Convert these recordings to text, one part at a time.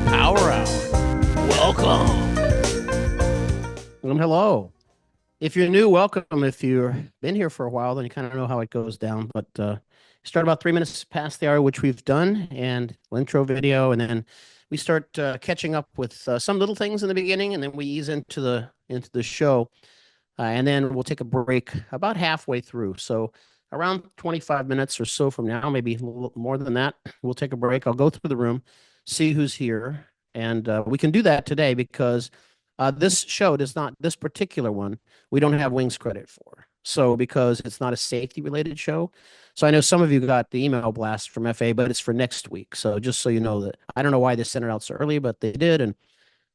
Power Hour. Welcome. Hello. If you're new, welcome. If you've been here for a while, then you kind of know how it goes down. But start about 3 minutes past the hour, which we've done, and intro video, and then we start catching up with some little things in the beginning, and then we ease into the show, and then we'll take a break about halfway through. So around 25 minutes or so from now, maybe a little more than that, we'll take a break. I'll go through the room, see who's here, and we can do that today because this show does not, this particular one, we don't have wings credit for. So because it's not a safety related show. So I know some of you got the email blast from FA, but it's for next week. So just so you know that I don't know why they sent it out so early, but they did. And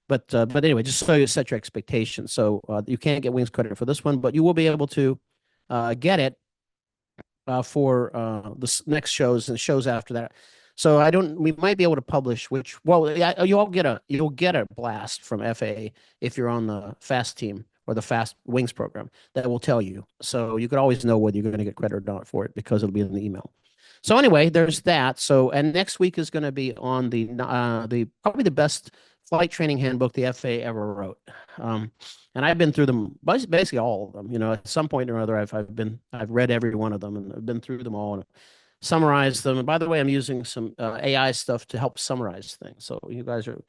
but anyway, just so you set your expectations. So you can't get wings credit for this one, but you will be able to get it for the next shows and shows after that. So I don't. We might be able to publish which. Well, yeah, you'll get a blast from FA if you're on the fast team or the fast wings program that will tell you. So you could always know whether you're going to get credit or not for it because it'll be in the email. So anyway, there's that. So and next week is going to be on the probably the best flight training handbook the FA ever wrote. And I've been through them, basically all of them. You know, at some point or other, I've read every one of them and I've been through them all and summarized them. And by the way, I'm using some AI stuff to help summarize things. So you guys are,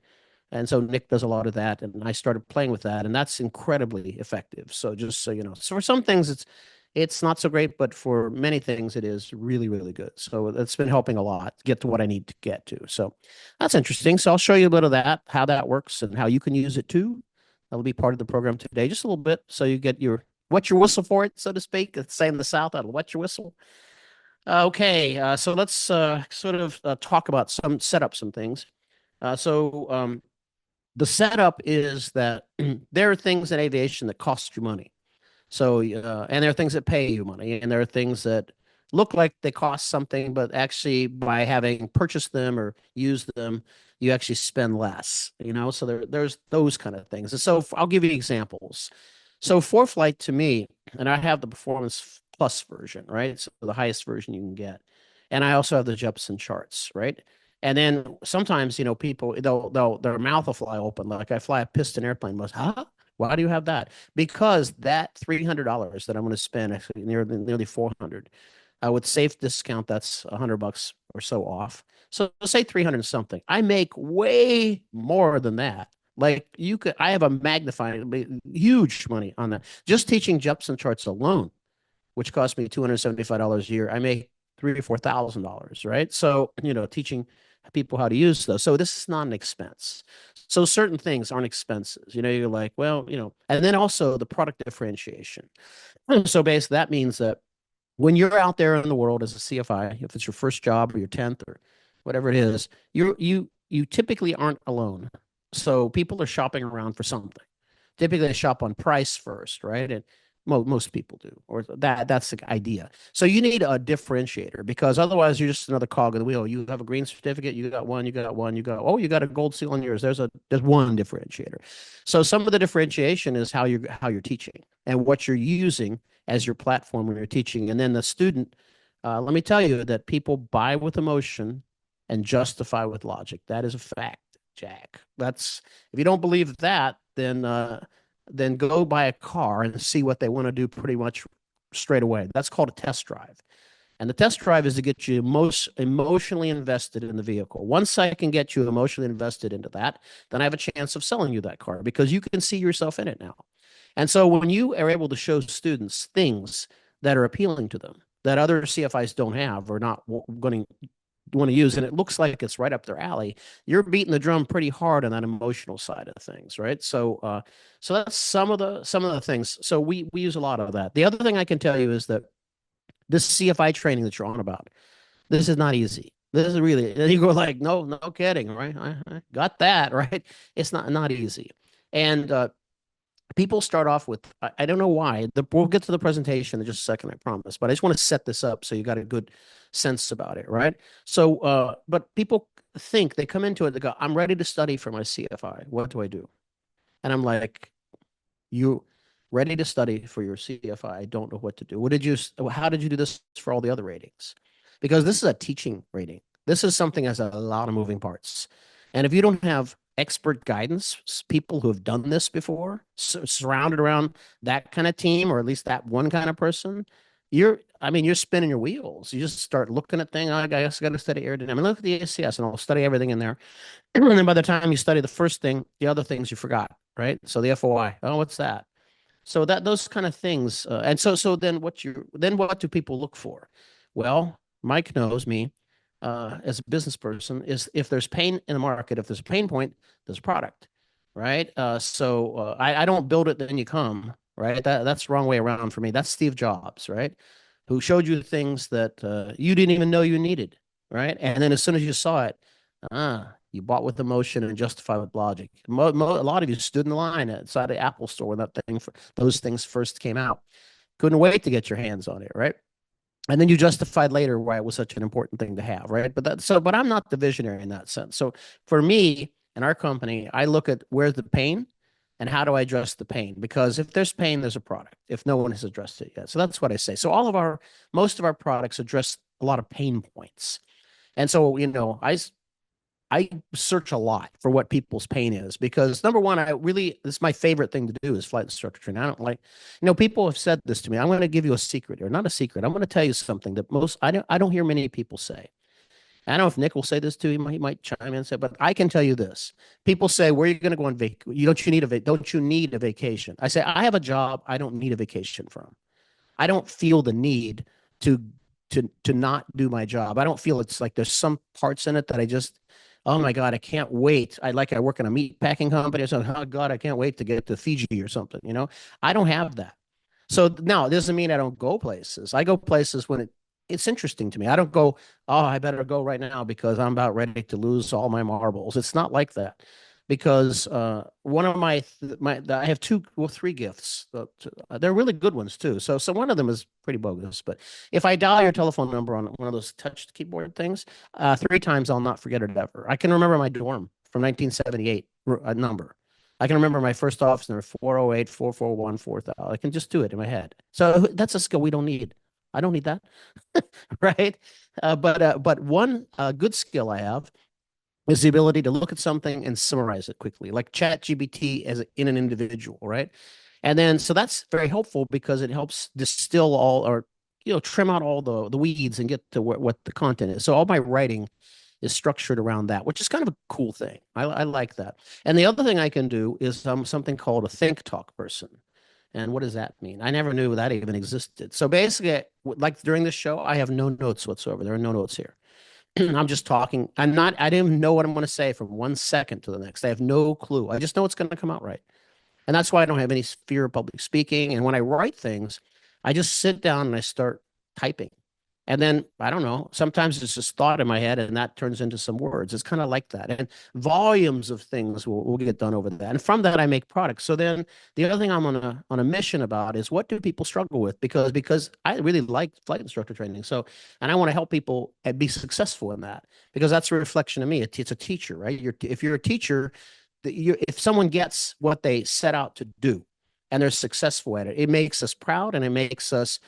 and so Nick does a lot of that, and I started playing with that, and that's incredibly effective. So just so you know, so for some things it's not so great, but for many things it is really, really good. So it's been helping a lot get to what I need to get to. So that's interesting. So I'll show you a bit of that, how that works and how you can use it too. That'll be part of the program today, just a little bit. So you get your wet your whistle for it, so to speak. It's say in the South, that'll wet your whistle. Okay, so let's sort of talk about set up some things. So the setup is that there are things in aviation that cost you money. So, and there are things that pay you money, and there are things that look like they cost something, but actually, by having purchased them or used them, you actually spend less. You know, so there's those kind of things. And so, I'll give you examples. So, for flight to me, and I have the Performance Plus version, right? So the highest version you can get, and I also have the Jepson charts, right? And then sometimes, you know, people they'll their mouth will fly open. Like I fly a piston airplane, most huh? Why do you have that? Because that $300 that I'm going to spend, actually nearly 400, with safe discount, that's $100 or so off. So say 300 something. I make way more than that. Like you could, I have a magnifying huge money on that. Just teaching Jepson charts alone, which cost me $275 a year. I make three or $4,000, right? So you know, teaching people how to use those. So this is not an expense. So certain things aren't expenses. You know, you're like, well, you know, and then also the product differentiation. So basically, that means that when you're out there in the world as a CFI, if it's your first job or your 10th or whatever it is, you typically aren't alone. So people are shopping around for something. Typically, they shop on price first, right? And most people do, or that's the idea. So you need a differentiator because otherwise you're just another cog in the wheel. You have a green certificate, you got one, you got one, you got oh, you got a gold seal on yours. There's one differentiator. So some of the differentiation is how you're teaching and what you're using as your platform when you're teaching, and then the student. Let me tell you that people buy with emotion and justify with logic. That is a fact, Jack. That's if you don't believe that, then go buy a car and see what they want to do pretty much straight away. That's called a test drive. And the test drive is to get you most emotionally invested in the vehicle. Once I can get you emotionally invested into that, then I have a chance of selling you that car because you can see yourself in it now. And so when you are able to show students things that are appealing to them that other CFIs don't have or not going to want to use, and it looks like it's right up their alley, you're beating the drum pretty hard on that emotional side of things, right? So that's some of the things. So we use a lot of that. The other thing I can tell you is that this CFI training that you're on about, this is not easy. This is really, and you go like, no kidding, right? I got that, right? It's not easy. And people start off with, I don't know why. We'll get to the presentation in just a second, I promise. But I just want to set this up so you got a good sense about it, right? So, but people think they come into it, they go, I'm ready to study for my CFI. What do I do? And I'm like, you ready to study for your CFI? I don't know what to do. How did you do this for all the other ratings? Because this is a teaching rating. This is something that has a lot of moving parts. And if you don't have expert guidance, people who have done this before, surrounded around that kind of team, or at least that one kind of person, I mean, you're spinning your wheels. You just start looking at things. Oh, I guess I got to study aerodynamics. I mean, look at the ACS and I'll study everything in there. And then by the time you study the first thing, the other things you forgot, right? So the FOI, oh, what's that? So that those kind of things, and so then what do people look for? Well, Mike knows me as a business person is if there's pain in the market, if there's a pain point, there's a product, right? I don't build it, then you come, right? That's the wrong way around for me. That's Steve Jobs, right? Who showed you things that you didn't even know you needed, right? And then as soon as you saw it, you bought with emotion and justified with logic. A lot of you stood in the line outside the Apple store when those things first came out. Couldn't wait to get your hands on it, right? And then you justified later why it was such an important thing to have, right? But I'm not the visionary in that sense. So for me and our company, I look at where's the pain and how do I address the pain? Because if there's pain, there's a product. If no one has addressed it yet, so that's what I say. So most of our products address a lot of pain points, and so I search a lot for what people's pain is because number one, this is my favorite thing to do is flight instructor training. I don't like, people have said this to me. I'm going to give you a secret or not a secret. I'm going to tell you something that I don't hear many people say. I don't know if Nick will say this too. He might chime in and say, but I can tell you this. People say, where are you going to go on vacation? Don't you need a vacation? I say, I have a job I don't need a vacation from. I don't feel the need to not do my job. I don't feel it's like there's some parts in it that I just, oh my God, I can't wait. I work in a meat packing company or something. Oh God, I can't wait to get to Fiji or something. I don't have that. So now it doesn't mean I don't go places. I go places when it's interesting to me. I don't go, oh, I better go right now because I'm about ready to lose all my marbles. It's not like that because one of I have three gifts. They're really good ones too. So one of them is pretty bogus. But if I dial your telephone number on one of those touch keyboard things, three times I'll not forget it ever. I can remember my dorm from 1978 number. I can remember my first office number 408 441 4000. I can just do it in my head. So that's a skill we don't need. I don't need that, right? But one good skill I have is the ability to look at something and summarize it quickly, like ChatGPT in an individual, right? And then so that's very helpful because it helps distill all or trim out all the weeds and get to what the content is. So all my writing is structured around that, which is kind of a cool thing. I like that. And the other thing I can do is something called a think talk person. And what does that mean? I never knew that even existed. So basically, like during this show, I have no notes whatsoever. There are no notes here. I'm just talking. I didn't even know what I'm going to say from 1 second to the next. I have no clue. I just know it's going to come out right. And that's why I don't have any fear of public speaking. And when I write things, I just sit down and I start typing. And then I don't know, sometimes it's just thought in my head and that turns into some words. It's kind of like that. And volumes of things will get done over that. And from that, I make products. So then the other thing I'm on a mission about is what do people struggle with? Because I really like flight instructor training. So, and I want to help people be successful in that because that's a reflection of me. It's a teacher, right? If you're a teacher, if someone gets what they set out to do and they're successful at it, it makes us proud and it makes us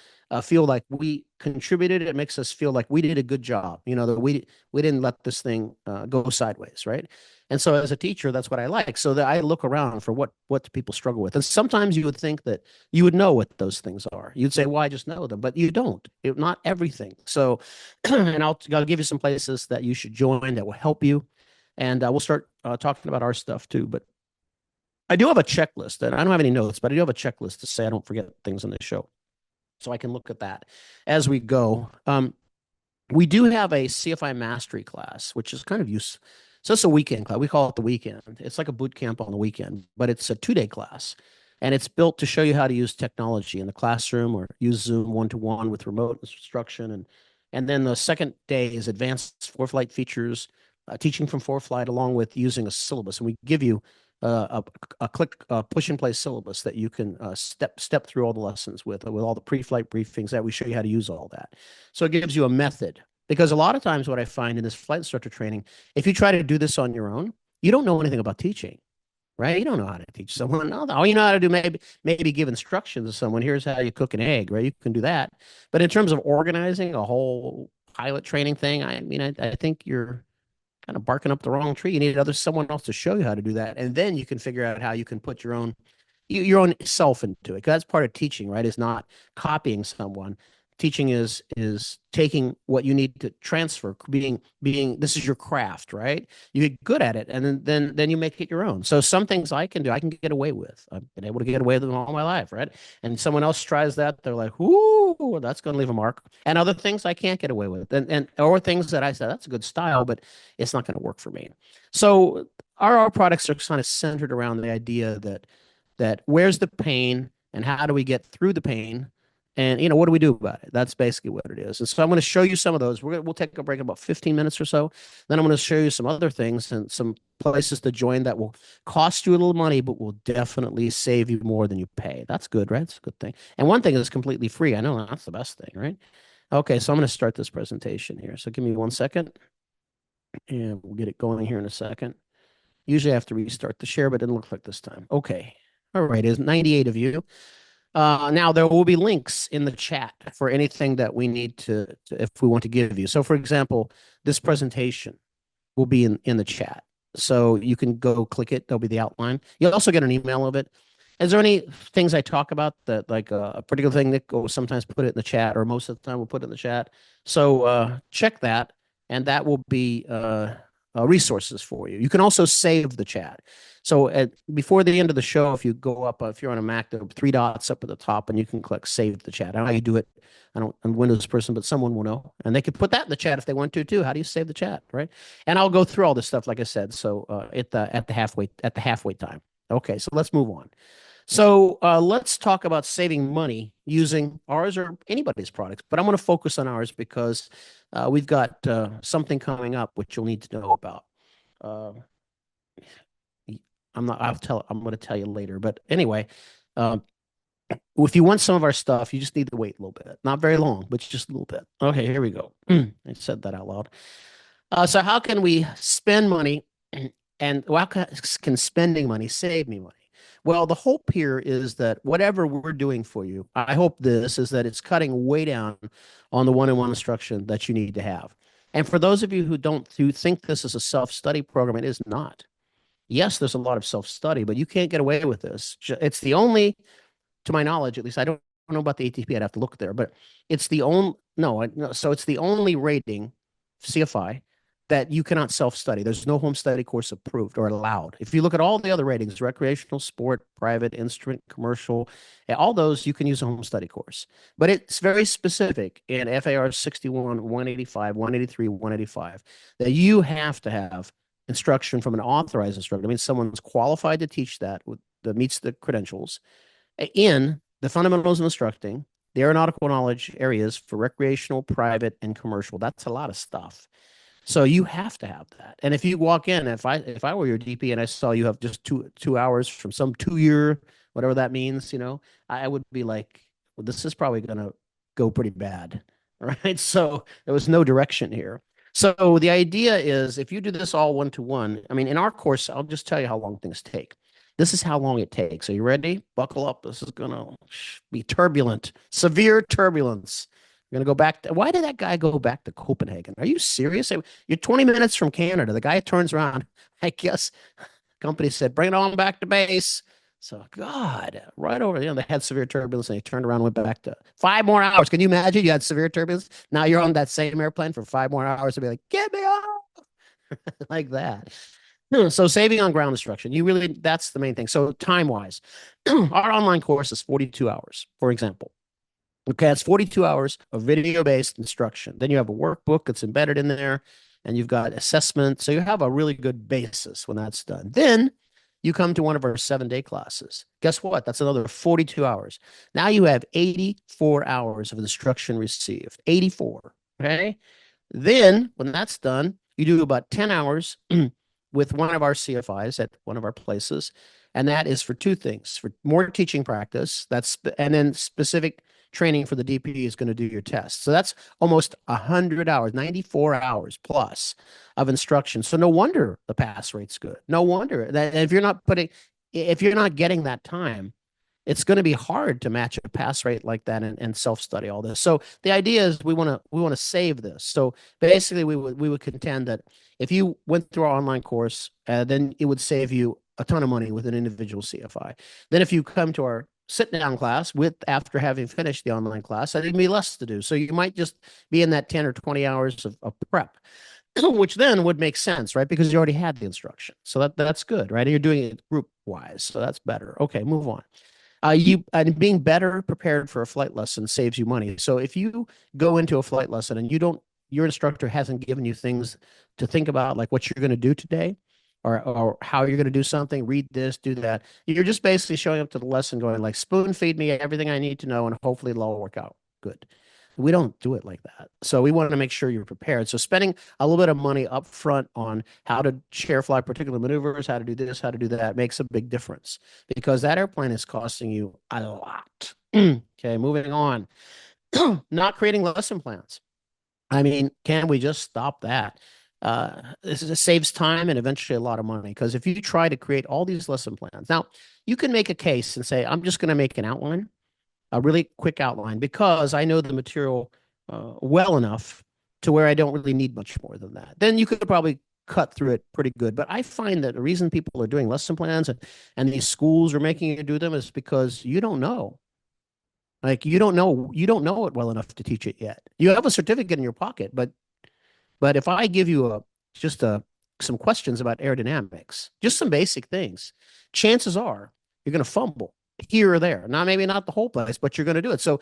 feel like we contributed. It makes us feel like we did a good job, that we didn't let this thing go sideways, right? And so as a teacher, that's what I like. So that I look around for what do people struggle with. And sometimes you would think that you would know what those things are. You'd say, well, I just know them, but you don't. Not everything. So, and I'll give you some places that you should join that will help you. And we'll start talking about our stuff too. But I do have a checklist, and I don't have any notes, but I do have a checklist to say I don't forget things on this show. So I can look at that as we go. We do have a CFI mastery class, which is kind of useful. So it's a weekend class. We call it the weekend. It's like a boot camp on the weekend, but it's a 2-day class. And it's built to show you how to use technology in the classroom or use Zoom one-to-one with remote instruction. And then the second day is advanced ForeFlight features, teaching from ForeFlight along with using a syllabus. And we give you a push and play syllabus that you can step through all the lessons with all the pre-flight briefings that we show you how to use all that. So it gives you a method because a lot of times what I find in this flight instructor training, if you try to do this on your own, you don't know anything about teaching, right? You don't know how to teach someone. All you know how to do maybe give instructions to someone. Here's how you cook an egg, right? You can do that. But in terms of organizing a whole pilot training thing, I mean, I think you're kind of barking up the wrong tree. You need someone else to show you how to do that, and then you can figure out how you can put your own self into it. 'Cause that's part of teaching, right? Is not copying someone. Teaching is taking what you need to transfer, being this is your craft, right? You get good at it, and then you make it your own. So some things I can do, I can get away with. I've been able to get away with them all my life, right? And someone else tries that, they're like, "Ooh, that's going to leave a mark." And other things I can't get away with, and or things that I said that's a good style, but it's not going to work for me. So our products are kind of centered around the idea that where's the pain and how do we get through the pain, and what do we do about it? That's basically what it is. And so I'm going to show you some of those. We'll take a break in about 15 minutes or so. Then I'm going to show you some other things and some places to join that will cost you a little money, but will definitely save you more than you pay. That's good, right? It's a good thing. And one thing is completely free. I know that's the best thing, right? Okay, so I'm going to start this presentation here. So give me 1 second, and we'll get it going here in a second. Usually I have to restart the share, but it didn't look like this time. Okay. All right, there's 98 of you. Now there will be links in the chat for anything that we need if we want to give you. So for example, this presentation will be in the chat. So you can go click it. There'll be the outline. You'll also get an email of it. Is there any things I talk about that like a particular thing that will sometimes put it in the chat, or most of the time we'll put it in the chat? So check that, and that will be resources for you. You can also save the chat. So before the end of the show, if you go up, if you're on a Mac, there are 3 dots up at the top, and you can click Save the Chat. I don't know how you do it. I'm a Windows person, but someone will know, and they could put that in the chat if they want to too. How do you save the chat, right? And I'll go through all this stuff, like I said. So at the halfway time. Okay, so let's move on. So let's talk about saving money using ours or anybody's products, but I'm going to focus on ours because we've got something coming up which you'll need to know about. I'm going to tell you later, but anyway, if you want some of our stuff, you just need to wait a little bit. Not very long, but just a little bit. Okay, here we go. I said that out loud. So how can we spend money, and how can spending money save me money? Well, the hope here is that whatever we're doing for you, I hope this is that it's cutting way down on the one-on-one instruction that you need to have. And for those of you who think this is a self-study program, it is not. Yes, there's a lot of self-study, but you can't get away with this. It's the only, to my knowledge, at least I don't know about the ATP. I'd have to look there, but it's the only so it's the only rating, CFI, that you cannot self-study. There's no home study course approved or allowed. If you look at all the other ratings, recreational, sport, private, instrument, commercial, all those, you can use a home study course. But it's very specific in FAR 61, 185, 183, 185 that you have to have instruction from an authorized instructor. I mean, someone's qualified to teach that meets the credentials in the fundamentals of instructing, the aeronautical knowledge areas for recreational, private, and commercial. That's a lot of stuff. So you have to have that. And if you walk in, if I were your DP and I saw you have just two hours from some 2-year, whatever that means, I would be like, well, this is probably going to go pretty bad. Right. So there was no direction here. So the idea is if you do this all one-to-one, I mean, in our course, I'll just tell you how long things take. This is how long it takes. Are you ready? Buckle up. This is going to be turbulent, severe turbulence. You're going to go back. Why did that guy go back to Copenhagen? Are you serious? You're 20 minutes from Canada. The guy turns around. I guess company said, bring it on back to base. So, God, right over, they had severe turbulence, and he turned around and went back to 5 more hours. Can you imagine? You had severe turbulence. Now you're on that same airplane for 5 more hours to be like, get me off like that. So saving on ground instruction, that's the main thing. So time-wise, our online course is 42 hours, for example. Okay, it's 42 hours of video-based instruction. Then you have a workbook that's embedded in there, and you've got assessment. So you have a really good basis when that's done. Then you come to one of our 7-day classes. Guess what? That's another 42 hours. Now you have 84 hours of instruction received. 84, okay? Then when that's done, you do about 10 hours with one of our CFIs at one of our places. And that is for 2 things: for more teaching practice, and then specific training for the DP is going to do your test. So that's almost 100 hours, 94 hours plus of instruction. So no wonder the pass rate's good. No wonder that if you're not getting that time, it's going to be hard to match a pass rate like that and self-study all this. So the idea is we want to save this. So basically we would contend that if you went through our online course, then it would save you a ton of money with an individual CFI. Then if you come to our sit down class with after having finished the online class, there'd be less to do. So you might just be in that 10 or 20 hours of prep, which then would make sense, right? Because you already had the instruction. So that's good, right? And you're doing it group wise. So that's better. Okay, move on. You and being better prepared for a flight lesson saves you money. So if you go into a flight lesson and your instructor hasn't given you things to think about, like what you're going to do today, or how you're going to do something, read this, do that. You're just basically showing up to the lesson going like, spoon feed me everything I need to know, and hopefully it'll all work out good. We don't do it like that. So we want to make sure you're prepared. So spending a little bit of money up front on how to chair fly particular maneuvers, how to do this, how to do that makes a big difference, because that airplane is costing you a lot. Okay, moving on. Not creating lesson plans. I mean, can we just stop that? This saves time and eventually a lot of money, because if you try to create all these lesson plans, now you can make a case and say, I'm just going to make an outline, a really quick outline, because I know the material well enough to where I don't really need much more than that. Then you could probably cut through it pretty good. But I find that the reason people are doing lesson plans and these schools are making you do them is because you don't know. Like you don't know it well enough to teach it yet. You have a certificate in your pocket, but if I give you just some questions about aerodynamics, just some basic things, chances are you're going to fumble here or there. Now, maybe not the whole place, but you're going to do it. So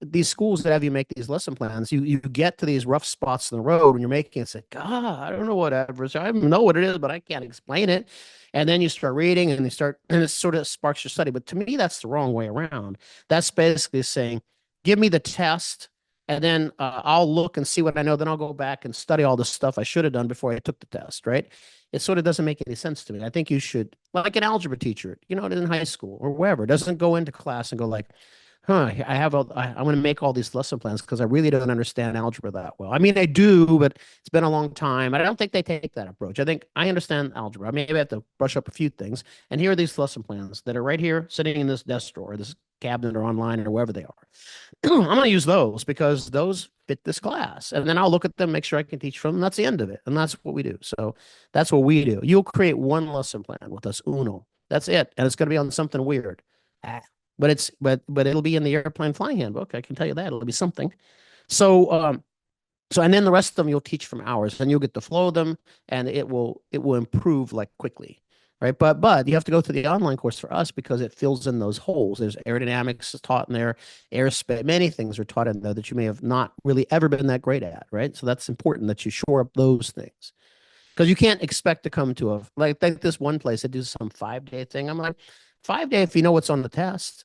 these schools that have you make these lesson plans, you get to these rough spots in the road when you're making it, say, God, I don't know what adversary, I know what it is, but I can't explain it. And then you start reading and and it sort of sparks your study. But to me, that's the wrong way around. That's basically saying, give me the test, and then I'll look and see what I know. Then I'll go back and study all the stuff I should have done before I took the test, right? It sort of doesn't make any sense to me. I think you should, like an algebra teacher, in high school or wherever, doesn't go into class and go like, I'm going to make all these lesson plans because I really don't understand algebra that well. I mean, I do, but it's been a long time. I don't think they take that approach. I think I understand algebra. Maybe I have to brush up a few things. And here are these lesson plans that are right here, sitting in this desk drawer, this cabinet, or online, or wherever they are. I'm going to use those because those fit this class. And then I'll look at them, make sure I can teach from them. That's the end of it. And that's what we do. So that's what we do. You'll create one lesson plan with us, uno. That's it. And it's going to be on something weird. But it'll be in the airplane flying handbook. I can tell you that it'll be something. So and then the rest of them you'll teach from ours, and you'll get to flow them, and it will improve like quickly, right? But you have to go through the online course for us because it fills in those holes. There's aerodynamics taught in there, airspace, many things are taught in there that you may have not really ever been that great at, right? So that's important that you shore up those things, because you can't expect to come to a like this one place that do some 5 day thing. I'm like, 5 day if you know what's on the test.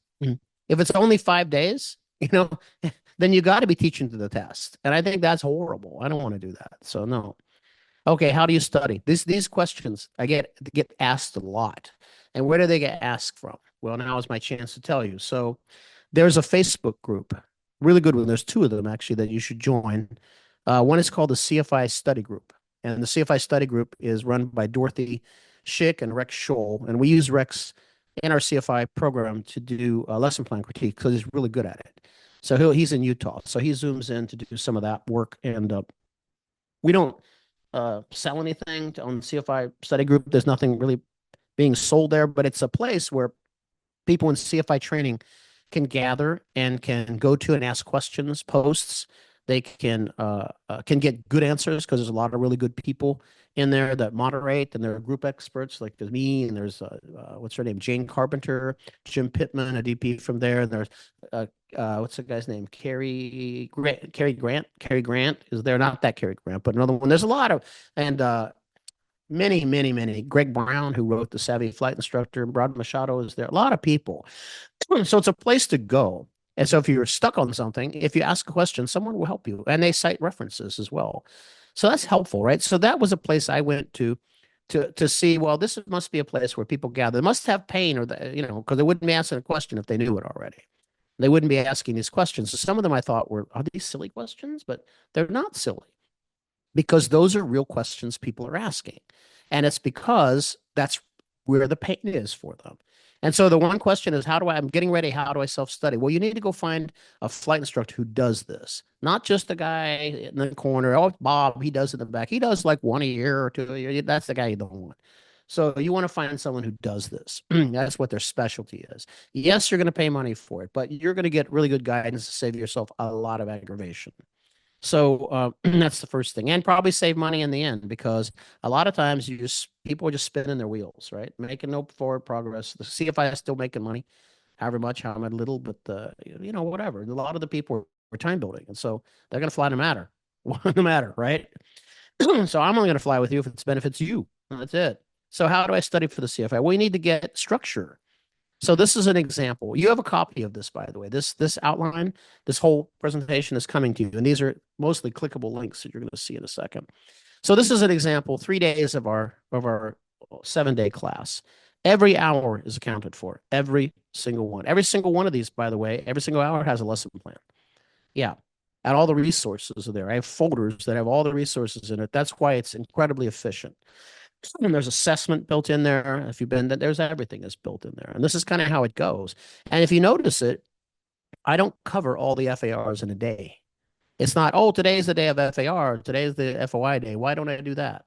If it's only 5 days, then you got to be teaching to the test. And I think that's horrible. I don't want to do that. So no. Okay, how do you study? These questions I get asked a lot. And where do they get asked from? Well, now is my chance to tell you. So there's a Facebook group, really good one. There's two of them actually that you should join. One is called the CFI Study Group, and the CFI Study Group is run by Dorothy Schick and Rex Scholl, and we use Rex in our CFI program to do a lesson plan critique because he's really good at it. So he's in Utah, so he zooms in to do some of that work, and we don't sell anything on the CFI Study Group. There's nothing really being sold there, but it's a place where people in CFI training can gather and can go to and ask questions, posts. They can get good answers because there's a lot of really good people in there that moderate, and there are group experts like there's me, and there's what's her name, Jane Carpenter, Jim Pittman, a DP from there, and there's what's the guy's name, Cary Grant is there, not that Cary Grant, but another one. There's a lot of, and many. Greg Brown, who wrote The Savvy Flight Instructor, Rod Machado is there. A lot of people. So it's a place to go. And so if you're stuck on something, if you ask a question, someone will help you. And they cite references as well. So that's helpful, right? So that was a place I went to see, well, this must be a place where people gather. They must have pain, or because they wouldn't be asking a question if they knew it already. They wouldn't be asking these questions. So some of them I thought are these silly questions? But they're not silly, because those are real questions people are asking. And it's because that's where the pain is for them. And so the one question is, I'm getting ready, how do I self-study? Well, you need to go find a flight instructor who does this, not just a guy in the corner. Oh, Bob, he does it in the back. He does like one a year or two a year. That's the guy you don't want. So you want to find someone who does this. That's what their specialty is. Yes, you're going to pay money for it, but you're going to get really good guidance to save yourself a lot of aggravation. So that's the first thing, and probably save money in the end because a lot of times people are just spinning their wheels, right? Making no forward progress. The CFI is still making money, however much, how little, but whatever. A lot of the people are time building, and so they're going to fly no matter, no matter, right? So I'm only going to fly with you if it benefits you. That's it. So how do I study for the CFI? Well, you need to get structure. So this is an example. You have a copy of this, by the way. This outline, this whole presentation is coming to you, and these are mostly clickable links that you're going to see in a second. So this is an example. 3 days of our 7-day class. Every hour is accounted for. Every single one. Every single one of these, by the way, every single hour has a lesson plan. Yeah. And all the resources are there. I have folders that have all the resources in it. That's why it's incredibly efficient. And there's assessment built in there. If you've been, there's everything is built in there. And this is kind of how it goes. And if you notice it, I don't cover all the FARs in a day. It's not, oh, today's the day of FAR. Today's the FOI day. Why don't I do that?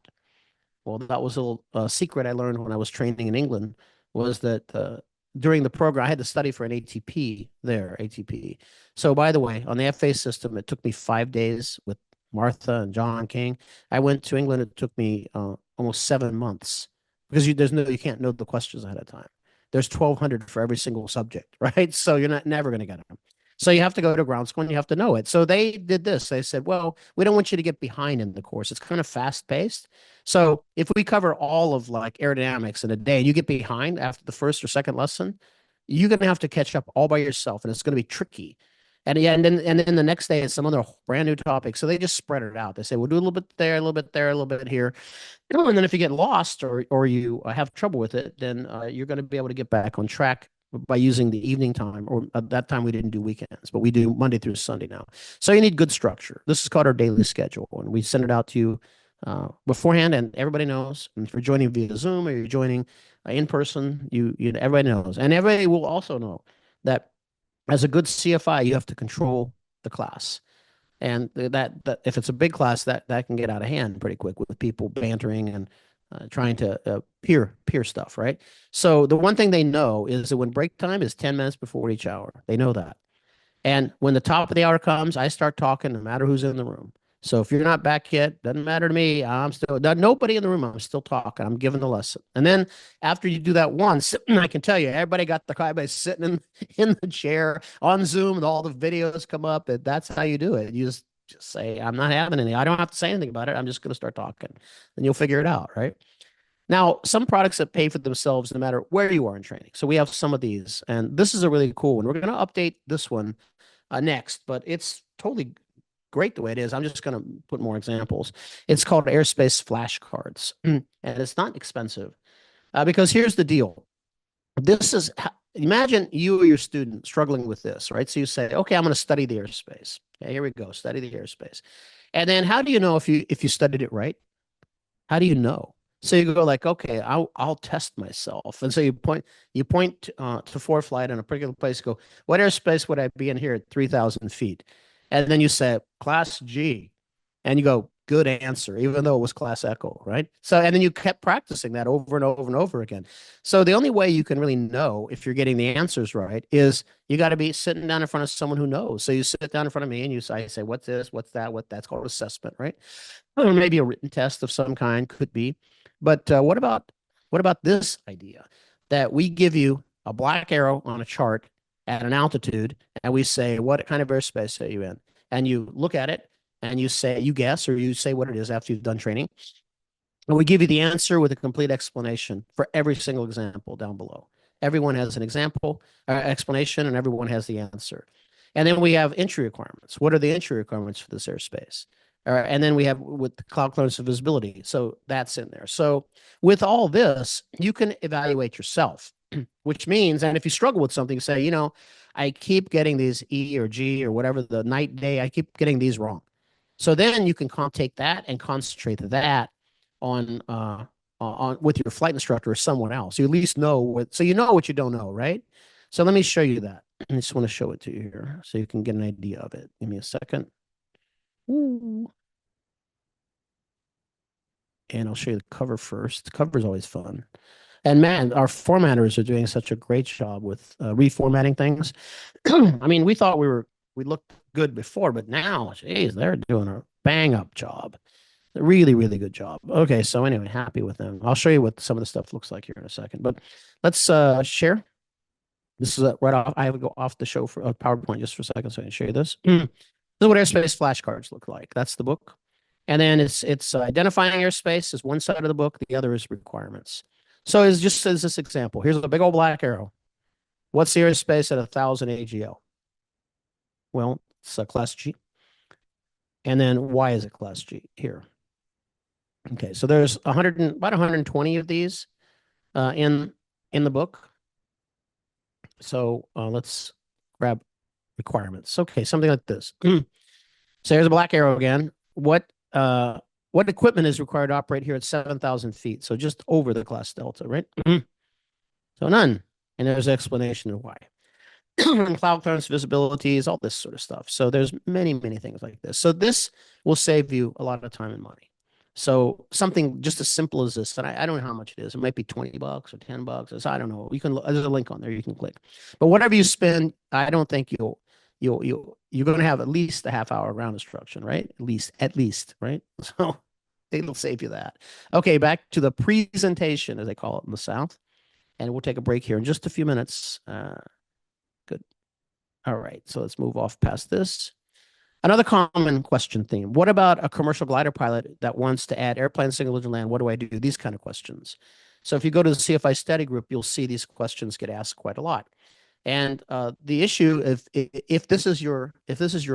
Well, that was a little secret I learned when I was training in England was that during the program, I had to study for an ATP there, ATP. So by the way, on the FA system, it took me 5 days with Martha and John King. I went to England. It took me almost 7 months because you can't know the questions ahead of time. There's 1,200 for every single subject, right? So you're not never going to get them. So you have to go to ground school and you have to know it. So they did this. They said, well, we don't want you to get behind in the course. It's kind of fast paced. So if we cover all of like aerodynamics in a day and you get behind after the first or second lesson, you're going to have to catch up all by yourself and it's going to be tricky. And yeah, and then the next day is some other brand new topic. So they just spread it out. They say, we'll do a little bit there, a little bit there, a little bit here. And then if you get lost or you have trouble with it, then you're going to be able to get back on track by using the evening time. Or at that time, we didn't do weekends, but we do Monday through Sunday now. So you need good structure. This is called our daily schedule. And we send it out to you beforehand, and everybody knows. And if you're joining via Zoom or you're joining in person, everybody knows. And everybody will also know that as a good CFI, you have to control the class. And that if it's a big class, that can get out of hand pretty quick with people bantering and trying to peer stuff, right? So the one thing they know is that when break time is 10 minutes before each hour, they know that. And when the top of the hour comes, I start talking no matter who's in the room. So if you're not back yet, doesn't matter to me. I'm still nobody in the room. I'm still talking. I'm giving the lesson. And then after you do that once, I can tell you, everybody got everybody sitting in the chair on Zoom, and all the videos come up. And that's how you do it. You just say, I'm not having any. I don't have to say anything about it. I'm just going to start talking, and you'll figure it out, right? Now, some products that pay for themselves no matter where you are in training. So we have some of these, and this is a really cool one. We're going to update this one next, but it's totally great the way it is. I'm just going to put more examples. It's called airspace flashcards, and it's not expensive because here's the deal. This is imagine you or your student struggling with this, right? So you say, okay, I'm going to study the airspace. Okay, here we go. Study the airspace. And then how do you know if you studied it right? How do you know? So you go like, okay, I'll test myself. And so you point to ForeFlight in a particular place, go, what airspace would I be in here at 3,000 feet? And then you say class G, and you go, good answer, even though it was class Echo, right? So, and then you kept practicing that over and over and over again. So the only way you can really know if you're getting the answers right is you got to be sitting down in front of someone who knows. So you sit down in front of me and I say, what's this? What's that? That's called assessment, right? Or maybe a written test of some kind could be. But what about this idea that we give you a black arrow on a chart at an altitude, and we say, what kind of airspace are you in? And you look at it and you guess, or you say what it is after you've done training. And we give you the answer with a complete explanation for every single example down below. Everyone has an example, explanation, and everyone has the answer. And then we have entry requirements. What are the entry requirements for this airspace? And then we have with cloud clearance and visibility. So that's in there. So with all this, you can evaluate yourself, which means, and if you struggle with something, say, I keep getting these E or G or whatever the night, day, I keep getting these wrong. So then you can take that and concentrate that on on with your flight instructor or someone else. You at least know what, so you know what you don't know, right? So let me show you that. I just want to show it to you here so you can get an idea of it. Give me a second. Ooh. And I'll show you the cover first. The cover is always fun. And man, our formatters are doing such a great job with reformatting things. I mean, we looked good before, but now, geez, they're doing a bang up job. Really, really good job. Okay, so anyway, happy with them. I'll show you what some of the stuff looks like here in a second. But let's share. This is right off. I have to go off the show for PowerPoint just for a second so I can show you this. This is what airspace flashcards look like. That's the book. And then it's identifying airspace is one side of the book. The other is requirements. So it's just as this example. Here's a big old black arrow. What's the airspace at 1,000 AGL? Well, it's a class G. And then why is it class G here? Okay, so there's about 120 of these in the book. So let's grab requirements. Okay, something like this. So here's a black arrow again. What equipment is required to operate here at 7,000 feet? So just over the class delta, right? So none. And there's an explanation of why. Cloud clearance visibilities, all this sort of stuff. So there's many, many things like this. So this will save you a lot of time and money. So something just as simple as this, and I don't know how much it is. It might be $20 or $10. I don't know. You can, there's a link on there you can click. But whatever you spend, I don't think you're going to have at least a half hour ground instruction, right? At least, right? So it'll save you that. Okay, back to the presentation, as they call it in the South. And we'll take a break here in just a few minutes. Good. All right, so let's move off past this. Another common question theme. What about a commercial glider pilot that wants to add airplane single engine land? What do I do? These kind of questions. So if you go to the CFI study group, you'll see these questions get asked quite a lot. And the issue, if this is your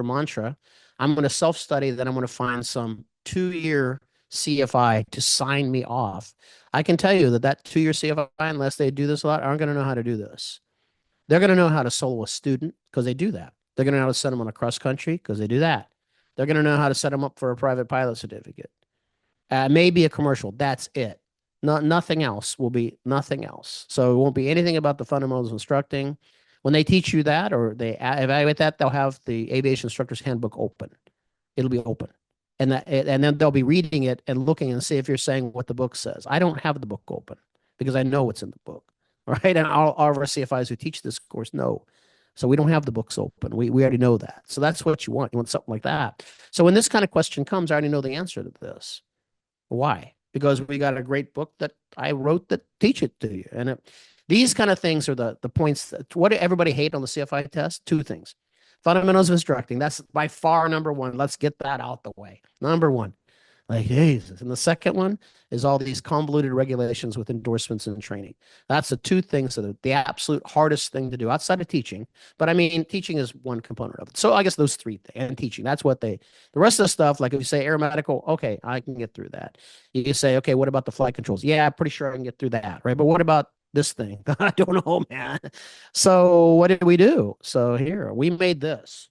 mantra, I'm going to self-study, then I'm going to find some 2-year CFI to sign me off. I can tell you that 2-year CFI, unless they do this a lot, aren't going to know how to do this. They're going to know how to solo a student because they do that. They're going to know how to send them on a cross country because they do that. They're going to know how to set them up for a private pilot certificate. Maybe a commercial. That's it. Nothing else will be nothing else. So it won't be anything about the fundamentals of instructing. When they teach you that or they evaluate that, they'll have the aviation instructor's handbook open. It'll be open. And then they'll be reading it and looking and see if you're saying what the book says. I don't have the book open because I know what's in the book. Right. And all of our CFIs who teach this course know. So we don't have the books open. We already know that. So that's what you want. You want something like that. So when this kind of question comes, I already know the answer to this. Why? Because we got a great book that I wrote that teach it to you. And these kind of things are the points. What do everybody hate on the CFI test? 2 things. Fundamentals of instructing. That's by far number 1. Let's get that out the way. Number 1. Like, Jesus. And the second one is all these convoluted regulations with endorsements and training. That's the 2 things that are the absolute hardest thing to do outside of teaching. But I mean, teaching is one component of it. So I guess those 3 things and teaching, that's what the rest of the stuff, like if you say aeromedical, okay, I can get through that. You can say, okay, what about the flight controls? Yeah, I'm pretty sure I can get through that. Right. But what about this thing? I don't know, man. So what did we do? So here, we made this.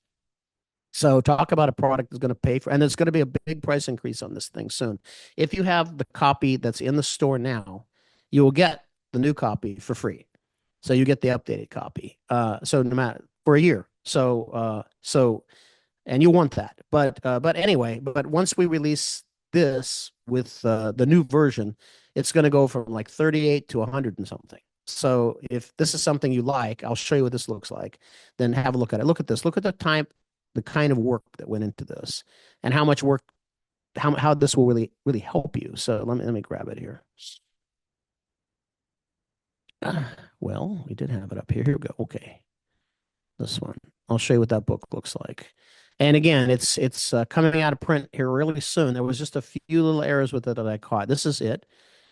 So talk about a product that's going to pay for, and there's going to be a big price increase on this thing soon. If you have the copy that's in the store now, you will get the new copy for free. So you get the updated copy. So no matter for a year. And you want that. But anyway, but once we release this with the new version, it's going to go from like 38 to 100 and something. So if this is something you like, I'll show you what this looks like. Then have a look at it. Look at this. Look at the kind of work that went into this and how much work, how this will really help you. So let me grab it here. Well, we did have it up here. Here we go. Okay. This one. I'll show you what that book looks like. And again, it's coming out of print here really soon. There was just a few little errors with it that I caught. This is it.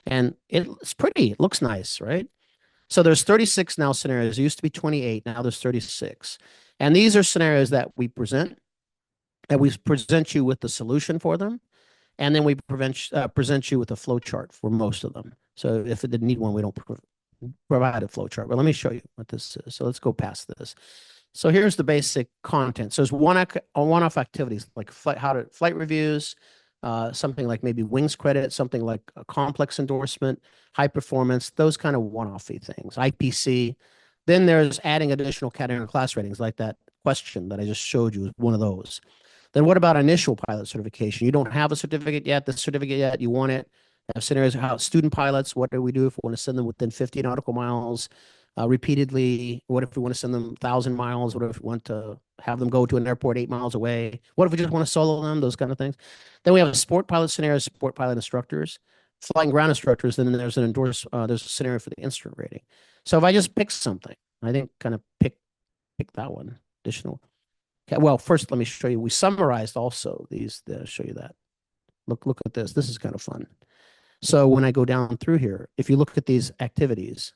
And it's pretty. It looks nice, right? So there's 36 now scenarios. There used to be 28. Now there's 36. And these are scenarios that we present you with the solution for them. And then we present you with a flow chart for most of them. So if it didn't need one, we don't provide a flow chart. But let me show you what this is. So let's go past this. So here's the basic content. So there's one-off activities like flight reviews, something like maybe wings credit, something like a complex endorsement, high performance, those kind of one-offy things, IPC. Then there's adding additional category and class ratings, like that question that I just showed you is one of those. Then what about initial pilot certification? You don't have a certificate yet, the certificate yet, you want it. Have scenarios how student pilots, what do we do if we want to send them within 50 nautical miles repeatedly? What if we want to send them 1,000 miles? What if we want to have them go to an airport 8 miles away? What if we just want to solo them? Those kind of things. Then we have a sport pilot scenario, sport pilot instructors, flying ground instructors. Then there's there's a scenario for the instrument rating. So if I just pick something, I think kind of pick that one additional. Okay, well, first let me show you. We summarized also these. Show you that. Look at this. This is kind of fun. So when I go down through here, if you look at these activities,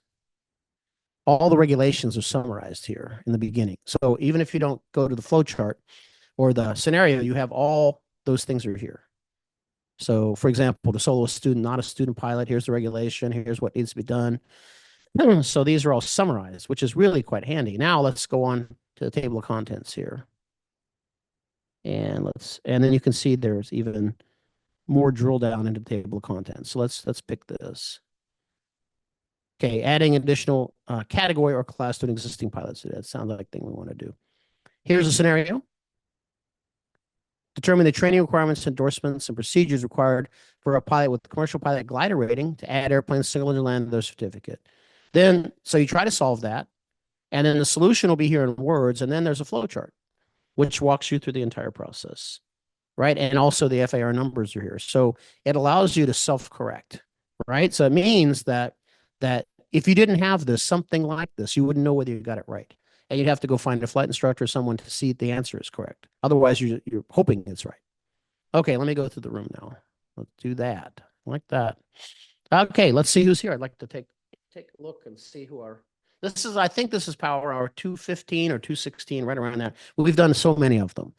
all the regulations are summarized here in the beginning. So even if you don't go to the flow chart or the scenario, you have all those things are here. So for example, the solo student, not a student pilot, here's the regulation, here's what needs to be done. So these are all summarized, which is really quite handy. Now let's go on to the table of contents here. And then you can see there's even more drill down into the table of contents. So let's pick this. Okay, adding additional category or class to an existing pilot. So that sounds like thing we want to do. Here's a scenario. Determine the training requirements, endorsements, and procedures required for a pilot with commercial pilot glider rating to add airplanes single engine land to their certificate. Then, so you try to solve that, and then the solution will be here in words, and then there's a flow chart, which walks you through the entire process, right? And also the FAR numbers are here. So it allows you to self-correct, right? So it means that if you didn't have this, something like this, you wouldn't know whether you got it right. And you'd have to go find a flight instructor or someone to see if the answer is correct. Otherwise, you're hoping it's right. Okay, let me go through the room now. Let's do that. Like that. Okay, let's see who's here. I'd like to take a look and see who are. I think this is Power Hour 215 or 216, right around there. We've done so many of them.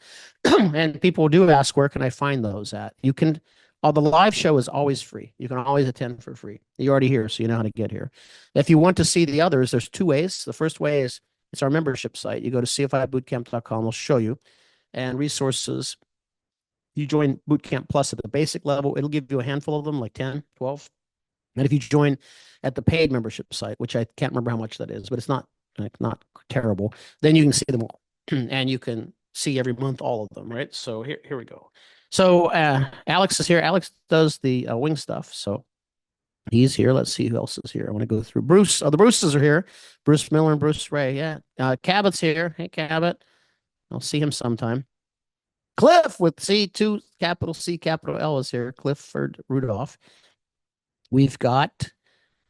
And people do ask, where can I find those at? You can, the live show is always free. You can always attend for free. You're already here, so you know how to get here. If you want to see the others, there's two ways. The first way is it's our membership site. You go to cfibootcamp.com, we'll show you. And resources, you join Bootcamp Plus at the basic level. It'll give you a handful of them, like 10, 12. And if you join at the paid membership site, which I can't remember how much that is, but it's not terrible, then you can see them all. And you can see every month all of them, right? So here we go. So Alex is here. Alex does the wing stuff. So he's here. Let's see who else is here. I want to go through Bruce. Oh, the Bruces are here. Bruce Miller and Bruce Ray. Yeah. Cabot's here. Hey, Cabot. I'll see him sometime. Cliff with C2, capital C, capital L is here. Clifford Rudolph. We've got